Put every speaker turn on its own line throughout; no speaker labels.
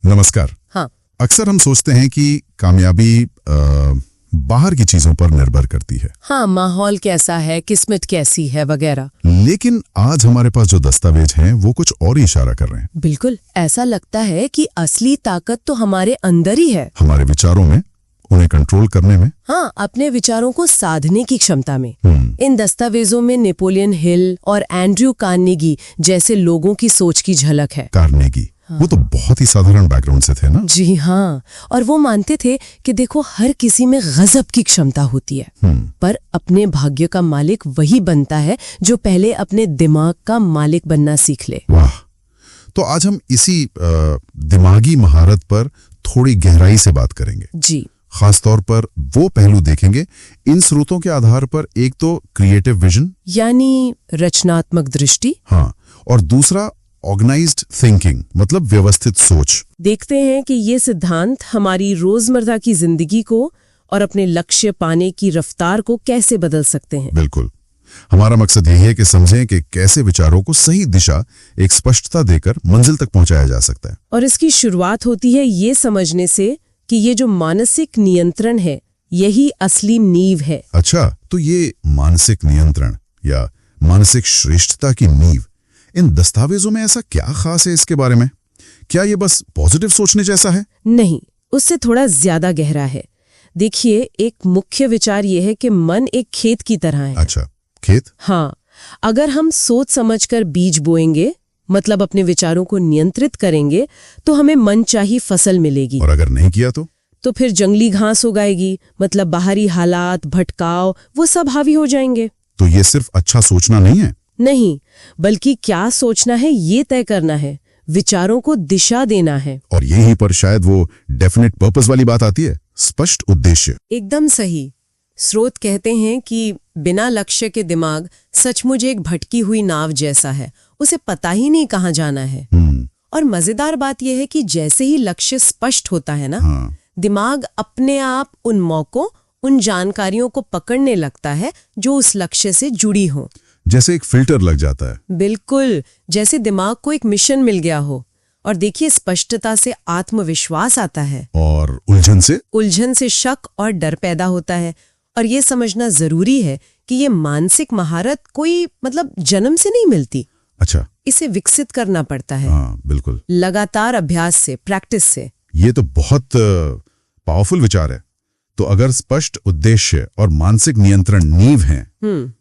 नमस्कार।
हाँ।
अक्सर हम सोचते हैं कि कामयाबी बाहर की चीजों पर निर्भर करती है।
हाँ, माहौल कैसा है, किस्मत कैसी है वगैरह।
लेकिन आज हमारे पास जो दस्तावेज हैं वो कुछ और ही इशारा कर रहे हैं।
बिल्कुल, ऐसा लगता है कि असली ताकत तो हमारे अंदर ही है।
हमारे विचारों में, उन्हें कंट्रोल करने में।
हाँ, अपने विचारों को साधने की क्षमता में। इन दस्तावेजों में नेपोलियन हिल और एंड्रयू कार्नेगी जैसे लोगों की सोच की झलक है।
कार्नेगी, वो तो बहुत ही साधारण बैकग्राउंड से थे ना।
जी हाँ, और वो मानते थे कि देखो हर किसी में गजब की क्षमता होती है, पर अपने भाग्य का मालिक वही बनता है जो पहले अपने दिमाग का मालिक बनना सीख ले।
वाह, तो आज हम इसी दिमागी महारत पर थोड़ी गहराई से बात करेंगे।
जी,
खास तौर पर वो पहलू देखेंगे इन स्रोतों के आधार पर। एक तो क्रिएटिव विजन
यानी रचनात्मक दृष्टि।
हाँ, और दूसरा ऑर्गेनाइज्ड थिंकिंग, मतलब व्यवस्थित सोच।
देखते हैं कि ये सिद्धांत हमारी रोजमर्रा की जिंदगी को और अपने लक्ष्य पाने की रफ्तार को कैसे बदल सकते हैं।
बिल्कुल, हमारा मकसद यही है कि समझें कि कैसे विचारों को सही दिशा, एक स्पष्टता देकर मंजिल तक पहुंचाया जा सकता है।
और इसकी शुरुआत होती है ये समझने से कि ये जो मानसिक नियंत्रण है, यही असली नींव है।
अच्छा, तो ये मानसिक नियंत्रण या मानसिक श्रेष्ठता की नींव, इन दस्तावेजों में ऐसा क्या खास है इसके बारे में? क्या ये बस पॉजिटिव सोचने जैसा है?
नहीं, उससे थोड़ा ज्यादा गहरा है। देखिए, एक मुख्य विचार ये है कि मन एक खेत की तरह है।
अच्छा, खेत?
हाँ, अगर हम सोच समझकर बीज बोएंगे, मतलब अपने विचारों को नियंत्रित करेंगे, तो हमें मनचाही फसल मिलेगी।
और अगर नहीं किया तो
फिर जंगली घास उगाएगी, मतलब बाहरी हालात, भटकाव, वो सब हावी हो जाएंगे।
तो ये सिर्फ अच्छा सोचना नहीं है?
नहीं, बल्कि क्या सोचना है ये तय करना है, विचारों को दिशा देना है।
और यहीं पर शायद वो डेफिनेट पर्पस वाली बात आती है, स्पष्ट उद्देश्य।
एकदम सही। स्रोत कहते हैं कि बिना लक्ष्य के दिमाग सचमुच एक भटकी हुई नाव जैसा है, उसे पता ही नहीं कहाँ जाना है। और मजेदार बात यह है कि जैसे ही लक्ष्य स्पष्ट होता है ना, दिमाग अपने आप उन मौकों, उन जानकारियों को पकड़ने लगता है जो उस लक्ष्य से जुड़ी हो।
जैसे एक फिल्टर लग जाता है।
बिल्कुल, जैसे दिमाग को एक मिशन मिल गया हो। और देखिए, स्पष्टता से आत्मविश्वास आता है,
और उलझन
से शक और डर पैदा होता है। और ये समझना जरूरी है कि ये मानसिक महारत कोई जन्म से नहीं मिलती।
अच्छा,
इसे विकसित करना पड़ता है।
हाँ, बिल्कुल,
लगातार अभ्यास से, प्रैक्टिस से।
ये तो बहुत पावरफुल विचार है। तो अगर स्पष्ट उद्देश्य और मानसिक नियंत्रण नींव हैं,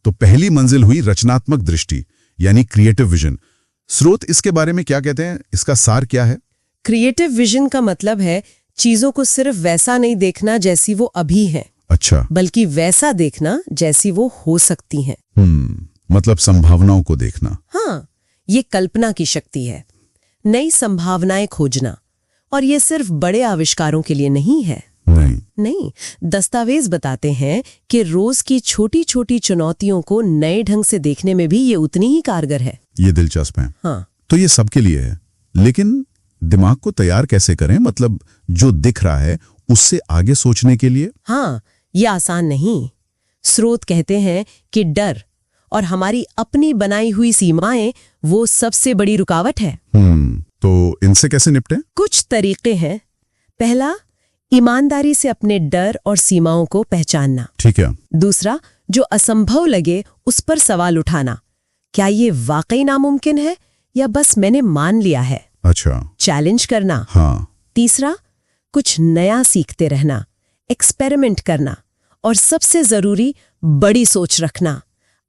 तो पहली मंजिल हुई रचनात्मक दृष्टि, यानी क्रिएटिव विजन। स्रोत इसके बारे में क्या कहते हैं? इसका सार क्या है?
क्रिएटिव विजन का मतलब है चीजों को सिर्फ वैसा नहीं देखना जैसी वो अभी है।
अच्छा,
बल्कि वैसा देखना जैसी वो हो सकती हैं।
मतलब संभावनाओं को देखना।
हाँ, ये कल्पना की शक्ति है, नई संभावनाएं खोजना। और ये सिर्फ बड़े आविष्कारों के लिए नहीं है। नहीं, दस्तावेज बताते हैं कि रोज की छोटी छोटी चुनौतियों को नए ढंग से देखने में भी ये उतनी ही कारगर है।
ये दिलचस्प है।
हाँ,
तो ये सबके लिए है, लेकिन दिमाग को तैयार कैसे करें? मतलब जो दिख रहा है उससे आगे सोचने के लिए।
हाँ, ये आसान नहीं। स्रोत कहते हैं कि डर और हमारी अपनी बनाई हुई सीमाएं वो सबसे बड़ी रुकावट है।
तो इनसे कैसे निपटें?
कुछ तरीके हैं। पहला, ईमानदारी से अपने डर और सीमाओं को पहचानना।
ठीक है।
दूसरा, जो असंभव लगे उस पर सवाल उठाना। क्या ये वाकई नामुमकिन है या बस मैंने मान लिया है?
अच्छा,
चैलेंज करना।
हाँ।
तीसरा, कुछ नया सीखते रहना, एक्सपेरिमेंट करना। और सबसे जरूरी, बड़ी सोच रखना,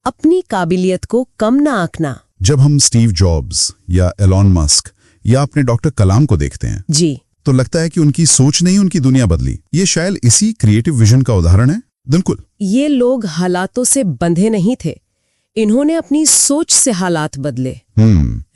अपनी काबिलियत को कम ना आंकना।
जब हम स्टीव जॉब्स या एलॉन मस्क या अपने डॉक्टर कलाम को देखते हैं
जी,
तो लगता है कि उनकी सोच नहीं उनकी दुनिया बदली। ये शायद इसी क्रिएटिव विजन का उदाहरण है। बिल्कुल,
ये लोग हालातों से बंधे नहीं थे, इन्होंने अपनी सोच से हालात बदले।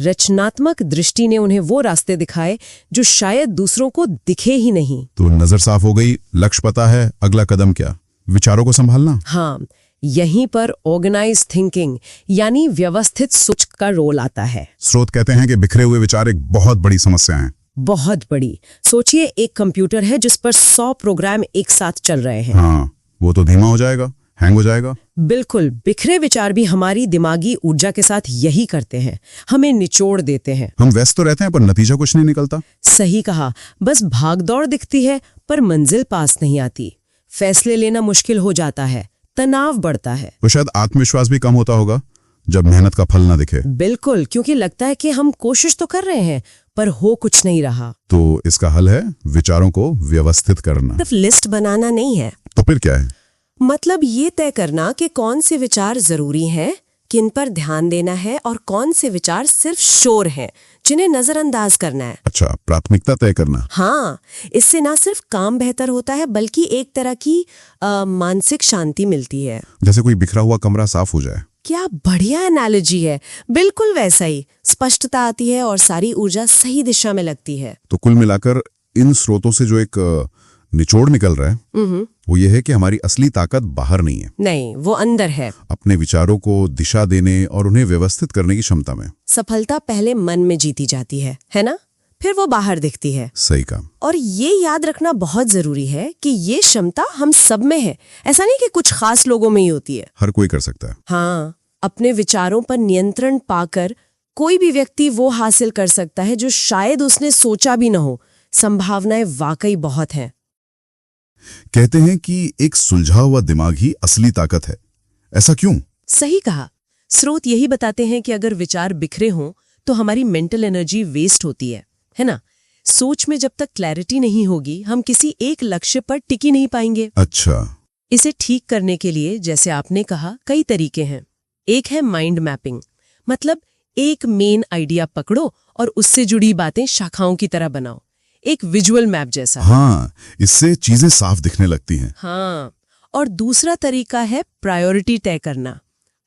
रचनात्मक दृष्टि ने उन्हें वो रास्ते दिखाए जो शायद दूसरों को दिखे ही नहीं।
तो नजर साफ हो गई, लक्ष्य पता है, अगला कदम क्या? विचारों को संभालना।
हाँ, यहीं पर ऑर्गेनाइज्ड थिंकिंग यानी व्यवस्थित सोच का रोल आता है।
स्रोत कहते हैं कि बिखरे हुए विचार एक बहुत बड़ी समस्या है।
बहुत बड़ी। सोचिए, एक कंप्यूटर है जिस पर 100 प्रोग्राम एक साथ चल रहे हैं।
हाँ, वो तो धीमा हो जाएगा, हैंग हो जाएगा।
बिल्कुल, बिखरे विचार भी हमारी दिमागी ऊर्जा के साथ यही करते हैं, हमें निचोड़ देते हैं।
हम व्यस्त तो रहते हैं पर नतीजा कुछ नहीं निकलता।
सही कहा, बस भागदौड़ दिखती है पर मंजिल पास नहीं आती। फैसले लेना मुश्किल हो जाता है, तनाव बढ़ता है।
तो शायद आत्मविश्वास भी कम होता होगा जब मेहनत का फल ना दिखे।
बिल्कुल, क्योंकि लगता है कि हम कोशिश तो कर रहे हैं पर हो कुछ नहीं रहा।
तो इसका हल है विचारों को व्यवस्थित करना।
सिर्फ लिस्ट बनाना नहीं है।
तो फिर क्या है?
मतलब ये तय करना कि कौन से विचार जरूरी हैं, किन पर ध्यान देना है और कौन से विचार सिर्फ शोर हैं, जिन्हें नजरअंदाज करना है।
अच्छा, प्राथमिकता तय करना।
हाँ, इससे ना सिर्फ काम बेहतर होता है बल्कि एक तरह की मानसिक शांति मिलती है।
जैसे कोई बिखरा हुआ कमरा साफ हो जाए।
क्या बढ़िया एनालॉजी है, बिल्कुल वैसा ही। स्पष्टता आती है और सारी ऊर्जा सही दिशा में लगती है।
तो कुल मिलाकर इन स्रोतों से जो एक निचोड़ निकल रहा है वो ये है कि हमारी असली ताकत बाहर नहीं है।
नहीं, वो अंदर है।
अपने विचारों को दिशा देने और उन्हें व्यवस्थित करने की क्षमता में।
सफलता पहले मन में जीती जाती है ना? फिर वो बाहर दिखती है।
सही काम।
और ये याद रखना बहुत जरूरी है कि ये क्षमता हम सब में है। ऐसा नहीं कि कुछ खास लोगों में ही होती है।
हर कोई कर सकता है।
हाँ, अपने विचारों पर नियंत्रण पाकर कोई भी व्यक्ति वो हासिल कर सकता है जो शायद उसने सोचा भी न हो। संभावनाएं वाकई बहुत हैं।
कहते हैं कि एक सुलझा हुआ दिमाग ही असली ताकत है। ऐसा क्यों?
सही कहा। स्रोत यही बताते हैं कि अगर विचार बिखरे हों तो हमारी मेंटल एनर्जी वेस्ट होती है ना? सोच में जब तक क्लैरिटी नहीं होगी हम किसी एक लक्ष्य पर टिकी नहीं पाएंगे।
अच्छा।
इसे ठीक करने के लिए, जैसे आपने कहा, कई तरीके हैं। एक है माइंड मैपिंग, मतलब एक मेन आइडिया पकड़ो और उससे जुड़ी बातें शाखाओं की तरह बनाओ, एक विजुअल मैप जैसा।
हाँ, इससे चीजें साफ दिखने लगती हैं।
हाँ, और दूसरा तरीका है प्रायोरिटी तय करना।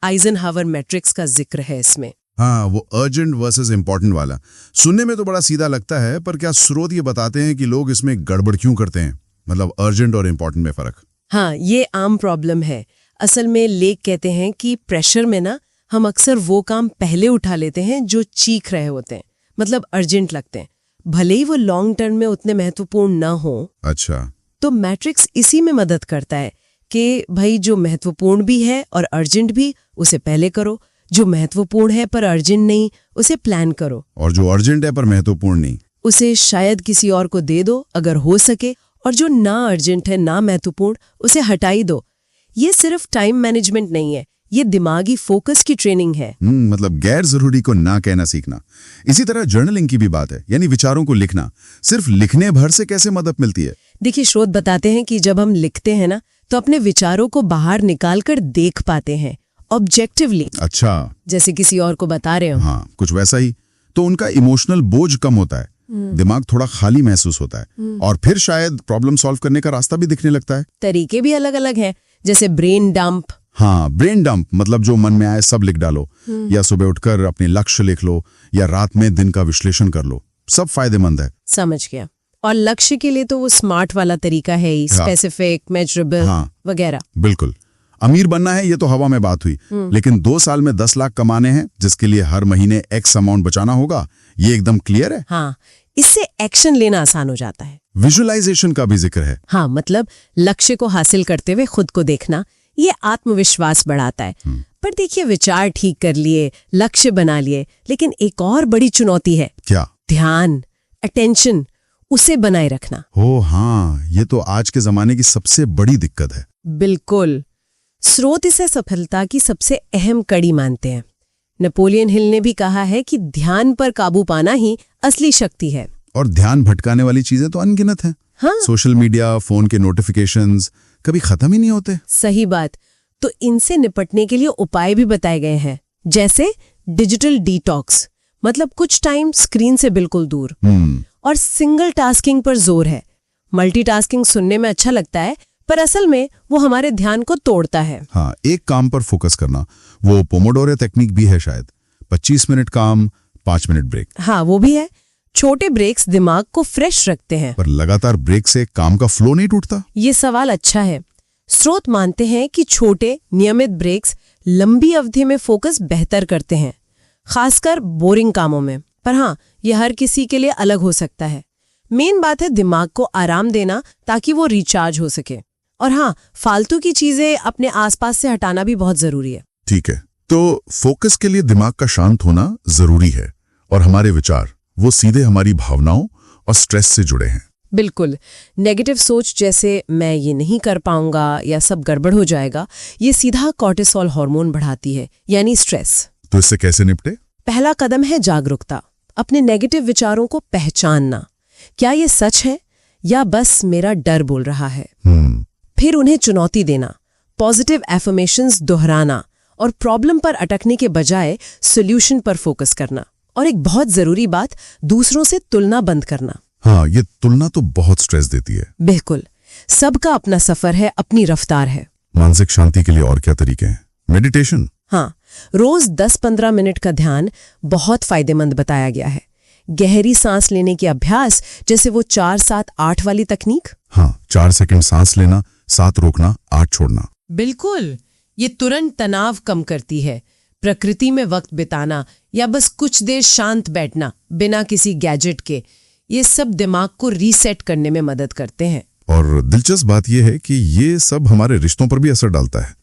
आइजनहावर मैट्रिक्स का जिक्र है इसमें।
हाँ, वो अर्जेंट वर्सेस इंपॉर्टेंट वाला। सुनने में तो बड़ा सीधा लगता है, पर क्या स्रोत ये बताते हैं कि लोग इसमें गड़बड़ क्यों करते हैं? मतलब अर्जेंट और इंपॉर्टेंट में फर्क।
हाँ, ये आम प्रॉब्लम है। असल में लेख कहते हैं कि प्रेशर में ना हम अक्सर वो काम पहले उठा लेते हैं जो चीख रहे होते हैं, मतलब अर्जेंट लगते हैं, भले ही वो लॉन्ग टर्म में उतने महत्वपूर्ण ना हो।
अच्छा।
तो मैट्रिक्स इसी में मदद करता है कि भाई जो महत्वपूर्ण भी है और अर्जेंट भी, उसे पहले करो। जो महत्वपूर्ण है पर अर्जेंट नहीं, उसे प्लान करो।
और जो अर्जेंट है पर महत्वपूर्ण नहीं,
उसे शायद किसी और को दे दो अगर हो सके। और जो ना अर्जेंट है ना महत्वपूर्ण, उसे हटाई दो। ये सिर्फ टाइम मैनेजमेंट नहीं है, ये दिमागी फोकस की ट्रेनिंग है।
मतलब गैर जरूरी को ना कहना सीखना। इसी तरह जर्नलिंग की भी बात है, यानी विचारों को लिखना। सिर्फ लिखने भर से कैसे मदद मिलती है?
देखिए, स्रोत बताते हैं कि जब हम लिखते हैं ना तो अपने विचारों को बाहर निकाल कर देख पाते हैं ऑब्जेक्टिवली।
अच्छा।
जैसे किसी और को बता रहे हो।
हाँ, कुछ वैसा ही। तो उनका इमोशनल बोझ कम होता है, दिमाग थोड़ा खाली महसूस होता है और फिर शायद प्रॉब्लम सॉल्व करने का रास्ता भी दिखने लगता है।
तरीके भी अलग अलग हैं, जैसे ब्रेन डंप।
हाँ, ब्रेन डंप मतलब जो मन में आए सब लिख डालो, या सुबह उठकर अपने लक्ष्य लिख लो, या रात में दिन का विश्लेषण कर लो। सब फायदेमंद है।
समझ गया। और लक्ष्य के लिए तो वो स्मार्ट वाला तरीका है ही, स्पेसिफिक, मेजरेबल वगैरह।
बिल्कुल। अमीर बनना है ये तो हवा में बात हुई, लेकिन 2 साल में 10 लाख कमाने हैं जिसके लिए हर महीने एक्स अमाउंट बचाना होगा, ये एकदम क्लियर है।
हाँ, इससे एक्शन लेना आसान हो जाता है।
विजुअलाइजेशन का भी जिक्र है।
हाँ, मतलब लक्ष्य को हासिल करते हुए खुद को देखना, ये आत्मविश्वास बढ़ाता है। पर देखिए, विचार ठीक कर लिए, लक्ष्य बना लिए, लेकिन एक और बड़ी चुनौती है।
क्या?
ध्यान, अटेंशन, उसे बनाए रखना।
ओ हाँ, ये तो आज के जमाने की सबसे बड़ी दिक्कत है।
बिल्कुल। स्रोत इसे सफलता की सबसे अहम कड़ी मानते हैं। नेपोलियन हिल ने भी कहा है कि ध्यान पर काबू पाना ही असली शक्ति है।
और ध्यान भटकाने वाली चीजें तो अनगिनत हैं।
हाँ?
सोशल मीडिया, फोन के नोटिफिकेशंस कभी खत्म ही नहीं होते।
सही बात। तो इनसे निपटने के लिए उपाय भी बताए गए हैं, जैसे डिजिटल डिटॉक्स, मतलब कुछ टाइम स्क्रीन से बिल्कुल दूर। और सिंगल टास्किंग पर जोर है। मल्टीटास्किंग सुनने में अच्छा लगता है, पर असल में वो हमारे ध्यान को तोड़ता है।
हाँ, एक काम पर फोकस करना, वो पोमोडोरो टेक्निक भी है शायद। 25 मिनट काम, 5 मिनट ब्रेक।
हाँ, वो भी है। छोटे ब्रेक्स दिमाग को फ्रेश रखते हैं।
पर लगातार ब्रेक से काम का फ्लो नहीं टूटता?
ये सवाल अच्छा है। स्रोत मानते हैं कि छोटे नियमित ब्रेक्स लंबी अवधि में फोकस बेहतर करते हैं, खासकर बोरिंग कामों में। पर हाँ, यह हर किसी के लिए अलग हो सकता है। मेन बात है दिमाग को आराम देना ताकि वो रिचार्ज हो सके। और हाँ, फालतू की चीजें अपने आसपास से हटाना भी बहुत जरूरी है।
ठीक है, तो फोकस के लिए दिमाग का शांत होना जरूरी है और हमारे विचार वो सीधे हमारी भावनाओं और स्ट्रेस से जुड़े हैं।
बिल्कुल। नेगेटिव सोच जैसे मैं ये नहीं कर पाऊंगा या सब गड़बड़ हो जाएगा, ये सीधा कॉर्टिसोल हार्मोन बढ़ाती है, यानी स्ट्रेस।
तो इससे कैसे निपटे?
पहला कदम है जागरूकता, अपने नेगेटिव विचारों को पहचानना। क्या ये सच है या बस मेरा डर बोल रहा है? फिर उन्हें चुनौती देना, पॉजिटिव एफर्मेशंस दोहराना और प्रॉब्लम पर अटकने के बजाय सॉल्यूशन पर फोकस करना। और एक बहुत जरूरी बात, दूसरों से तुलना बंद करना।
हाँ, ये तुलना तो बहुत स्ट्रेस देती है।
बिल्कुल, सबका अपना सफर है, अपनी रफ्तार है।
मानसिक शांति के लिए और क्या तरीके हैं? मेडिटेशन।
हाँ, रोज 10-15 मिनट का ध्यान बहुत फायदेमंद बताया गया है। गहरी सांस लेने के अभ्यास, जैसे वो 4-7-8 वाली तकनीक।
हाँ, 4 सेकंड सांस लेना, 7 रोकना, 8 छोड़ना।
बिल्कुल, ये तुरंत तनाव कम करती है। प्रकृति में वक्त बिताना या बस कुछ देर शांत बैठना बिना किसी गैजेट के, ये सब दिमाग को रीसेट करने में मदद करते हैं।
और दिलचस्प बात यह है कि ये सब हमारे रिश्तों पर भी असर डालता है।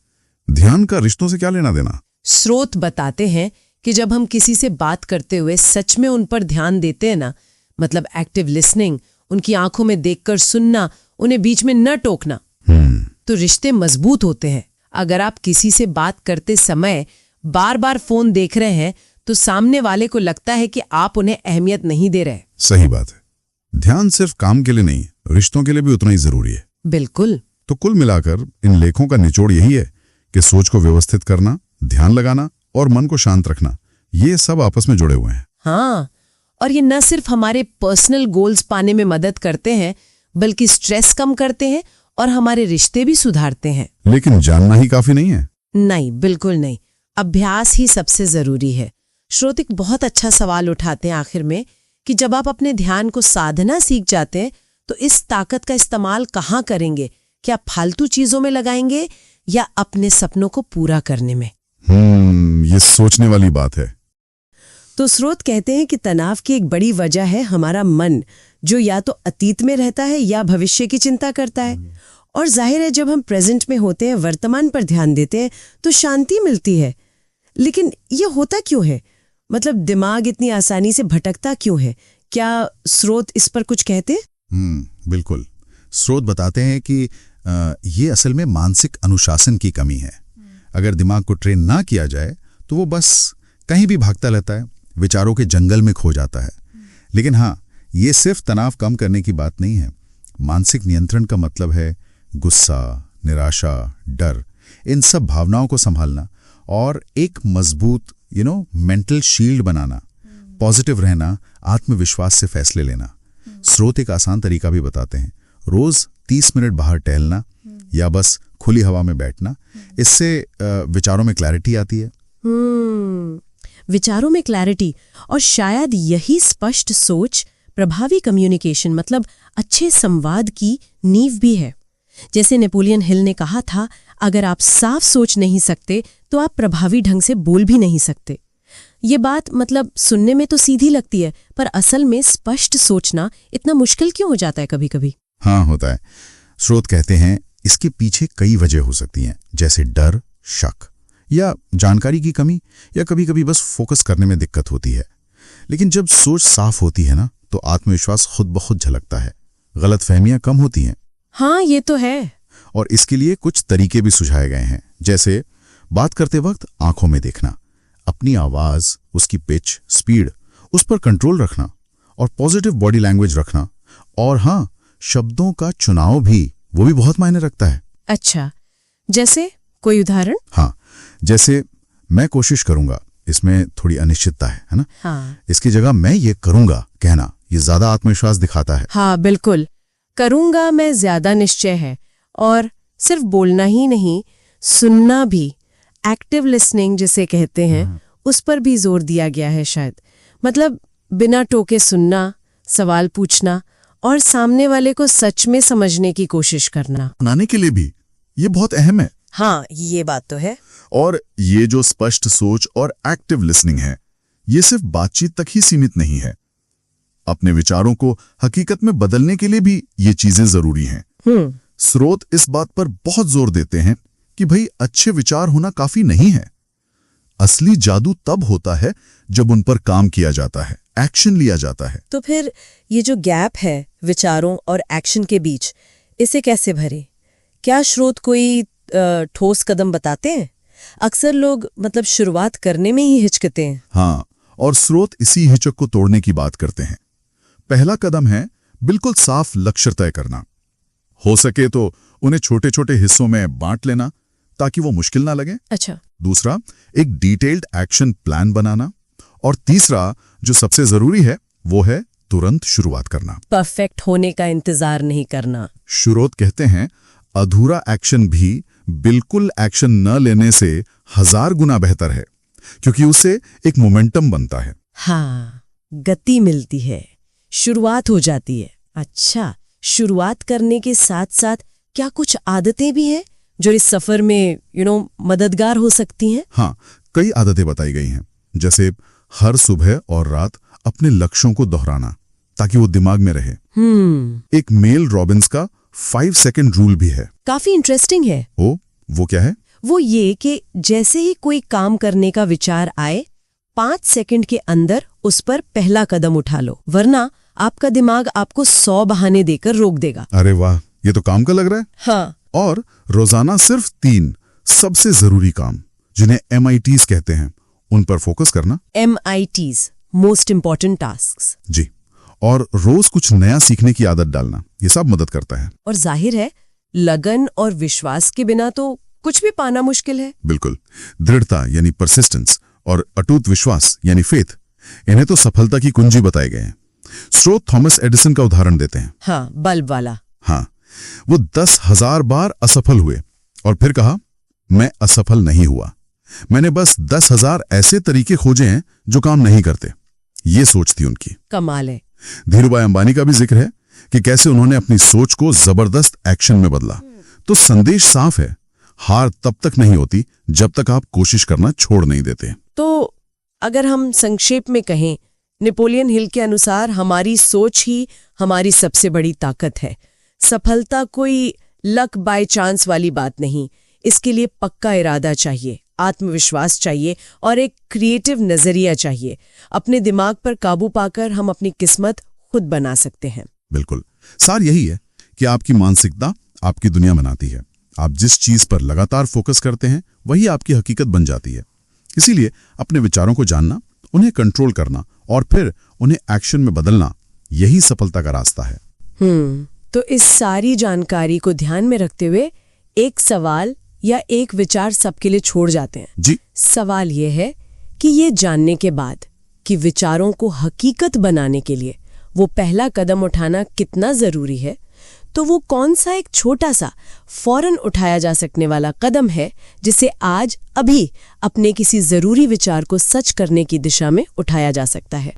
ध्यान का रिश्तों से क्या लेना देना?
स्रोत बताते हैं कि जब हम किसी से बात करते हुए सच में उन पर ध्यान देते हैं ना, मतलब एक्टिव लिसनिंग, उनकी आंखों में देखकर सुनना, उन्हें बीच में न टोकना, तो रिश्ते मजबूत होते हैं। अगर आप किसी से बात करते समय बार बार फोन देख रहे हैं तो सामने वाले को लगता है कि आप उन्हें अहमियत नहीं दे रहे।
सही बात है। ध्यान सिर्फ काम के लिए नहीं, रिश्तों के लिए भी उतना ही जरूरी है।
बिल्कुल।
तो कुल मिलाकर इन लेखों का निचोड़ यही है कि सोच को व्यवस्थित करना, ध्यान लगाना और मन को शांत रखना, ये सब आपस में जुड़े हुए हैं।
हाँ, और ये न सिर्फ हमारे पर्सनल गोल्स पाने में मदद करते हैं, बल्कि स्ट्रेस कम करते हैं और हमारे रिश्ते भी सुधारते हैं।
लेकिन जानना ही काफी नहीं है।
नहीं, बिल्कुल नहीं। अभ्यास ही सबसे जरूरी है। श्रोतिक बहुत अच्छा सवाल उठाते हैं आखिर में कि जब आप अपने ध्यान को साधना सीख जाते हैं तो इस ताकत का इस्तेमाल कहाँ करेंगे? क्या फालतू चीजों में लगाएंगे या अपने सपनों को पूरा करने में?
ये सोचने वाली बात है।
तो स्रोत कहते हैं कि तनाव की एक बड़ी वजह है हमारा मन, जो या तो अतीत में रहता है या भविष्य की चिंता करता है। और जाहिर है, जब हम प्रेजेंट में होते हैं, वर्तमान पर ध्यान देते हैं, तो शांति मिलती है। लेकिन ये होता क्यों है? मतलब दिमाग इतनी आसानी से भटकता क्यों है? क्या स्रोत इस पर कुछ कहते हैं?
बिल्कुल। स्रोत बताते हैं कि ये असल में मानसिक अनुशासन की कमी है। अगर दिमाग को ट्रेन ना किया जाए तो वो बस कहीं भी भागता रहता है, विचारों के जंगल में खो जाता है। लेकिन हाँ, ये सिर्फ तनाव कम करने की बात नहीं है। मानसिक नियंत्रण का मतलब है गुस्सा, निराशा, डर, इन सब भावनाओं को संभालना और एक मजबूत मेंटल शील्ड बनाना, पॉजिटिव रहना, आत्मविश्वास से फैसले लेना। स्रोत एक आसान तरीका भी बताते हैं, रोज 30 मिनट बाहर टहलना या बस खुली हवा में बैठना। इससे विचारों में क्लैरिटी आती है।
विचारों में क्लैरिटी, और शायद यही स्पष्ट सोच प्रभावी कम्युनिकेशन, मतलब अच्छे संवाद की नींव भी है। जैसे नेपोलियन हिल ने कहा था, अगर आप साफ सोच नहीं सकते तो आप प्रभावी ढंग से बोल भी नहीं सकते। ये बात मतलब सुनने में तो सीधी लगती है, पर असल में स्पष्ट सोचना इतना मुश्किल क्यों हो जाता है कभी कभी?
हाँ, होता है। स्रोत कहते हैं इसके पीछे कई वजह हो सकती हैं, जैसे डर, शक या जानकारी की कमी, या कभी कभी बस फोकस करने में दिक्कत होती है। लेकिन जब सोच साफ होती है ना, तो आत्मविश्वास खुद ब खुद झलकता है, गलतफहमियां कम होती हैं।
हाँ, ये तो है।
और इसके लिए कुछ तरीके भी सुझाए गए हैं, जैसे बात करते वक्त आंखों में देखना, अपनी आवाज, उसकी पिच, स्पीड, उस पर कंट्रोल रखना और पॉजिटिव बॉडी लैंग्वेज रखना। और हाँ, शब्दों का चुनाव भी, वो भी बहुत मायने रखता है।
अच्छा, जैसे कोई उदाहरण?
हाँ, जैसे मैं कोशिश करूंगा, इसमें थोड़ी अनिश्चितता है ना?
हाँ।
इसकी जगह मैं ये करूंगा कहना, ये ज्यादा आत्मविश्वास दिखाता है।
हाँ, बिल्कुल। करूंगा मैं ज्यादा निश्चय है। और सिर्फ बोलना ही नहीं, सुनना भी, एक्टिव लिसनिंग जिसे कहते हैं, उस पर भी जोर दिया गया है शायद। मतलब बिना टोके सुनना, सवाल पूछना और सामने वाले को सच में समझने की कोशिश करना।
अपनाने के लिए भी ये बहुत अहम है।
हाँ, ये बात तो है।
और ये जो स्पष्ट सोच और एक्टिव लिसनिंग है, ये सिर्फ बातचीत तक ही सीमित नहीं है। अपने विचारों को हकीकत में बदलने के लिए भी ये चीजें जरूरी हैं। स्रोत इस बात पर बहुत जोर देते हैं कि भाई अच्छे विचार होना काफी नहीं है। असली जादू तब होता है जब उन पर काम किया जाता है, एक्शन लिया जाता है।
तो फिर ये जो गैप है विचारों और एक्शन के बीच, इसे कैसे भरे? क्या स्रोत कोई ठोस कदम बताते हैं? अक्सर लोग शुरुआत करने में ही हिचकते हैं।
हाँ, और स्रोत इसी हिचक को तोड़ने की बात करते हैं। पहला कदम है बिल्कुल साफ लक्ष्य तय करना। हो सके तो उन्हें छोटे छोटे हिस्सों में बांट लेना ताकि वो मुश्किल ना लगे।
अच्छा।
दूसरा, एक डिटेल्ड एक्शन प्लान बनाना। और तीसरा, जो सबसे जरूरी है, वो है तुरंत शुरुआत करना।
परफेक्ट होने का इंतजार नहीं करना।
स्रोत कहते हैं अधूरा एक्शन भी बिल्कुल एक्शन न लेने से 1000 गुना बेहतर है, क्योंकि उससे एक मोमेंटम बनता है।
हाँ, गति मिलती है, शुरुआत हो जाती है। अच्छा, शुरुआत करने के साथ साथ क्या कुछ आदतें भी हैं जो इस सफर में मददगार हो सकती हैं?
हाँ, कई आदतें बताई गई हैं, जैसे हर सुबह और रात अपने लक्ष्यों को दोहराना ताकि वो दिमाग में रहे। एक मेल रॉबिन्स का 5 सेकंड रूल भी है।
काफी इंटरेस्टिंग है।
वो क्या है?
वो ये कि जैसे ही कोई काम करने का विचार आए, 5 सेकंड के अंदर उस पर पहला कदम उठा लो, वरना आपका दिमाग आपको 100 बहाने देकर रोक देगा।
अरे वाह, ये तो काम का लग रहा है।
हाँ।
और रोजाना सिर्फ 3 सबसे जरूरी काम, जिन्हें MITs कहते हैं, उन पर फोकस करना।
MITs, most important tasks.
जी। और रोज कुछ नया सीखने की आदत डालना, ये सब मदद करता है।
और जाहिर है, लगन और विश्वास के बिना तो कुछ भी पाना मुश्किल है।
बिल्कुल। दृढ़ता यानी परसिस्टेंस और अटूट विश्वास यानी फेथ, इन्हें तो सफलता की कुंजी बताए गए हैं। स्रोत थॉमस एडिसन का उदाहरण देते हैं।
हाँ, बल्ब वाला।
हाँ, वो 10,000 बार असफल हुए और फिर कहा, मैं असफल नहीं हुआ, मैंने बस 10,000 ऐसे तरीके खोजे हैं जो काम नहीं करते। ये सोच थी उनकी।
कमाल है।
धीरूभाई अंबानी का भी जिक्र है कि कैसे उन्होंने अपनी सोच को जबरदस्त एक्शन में बदला। तो संदेश साफ है, हार तब तक नहीं होती जब तक आप कोशिश करना छोड़ नहीं देते।
तो अगर हम संक्षेप में कहें, नेपोलियन हिल के अनुसार हमारी सोच ही हमारी सबसे बड़ी ताकत है। सफलता कोई लक बाय चांस वाली बात नहीं, इसके लिए पक्का इरादा चाहिए, आत्मविश्वास चाहिए और एक क्रिएटिव नजरिया चाहिए। अपने दिमाग पर काबू पाकर हम अपनी किस्मत खुद बना सकते हैं।
बिल्कुल। सार यही है कि आपकी मानसिकता आपकी दुनिया बनाती है। आप जिस चीज पर लगातार फोकस करते हैं, वही आपकी हकीकत बन जाती है। इसीलिए अपने विचारों को जानना, उन्हें कंट्रोल करना और फिर उन्हें एक्शन में बदलना, यही सफलता का रास्ता है।
तो इस सारी जानकारी को ध्यान में रखते हुए एक सवाल या एक विचार सबके लिए छोड़ जाते हैं।
जी।
सवाल यह है कि ये जानने के बाद कि विचारों को हकीकत बनाने के लिए वो पहला कदम उठाना कितना जरूरी है, तो वो कौन सा एक छोटा सा फौरन उठाया जा सकने वाला कदम है जिसे आज अभी अपने किसी जरूरी विचार को सच करने की दिशा में उठाया जा सकता है।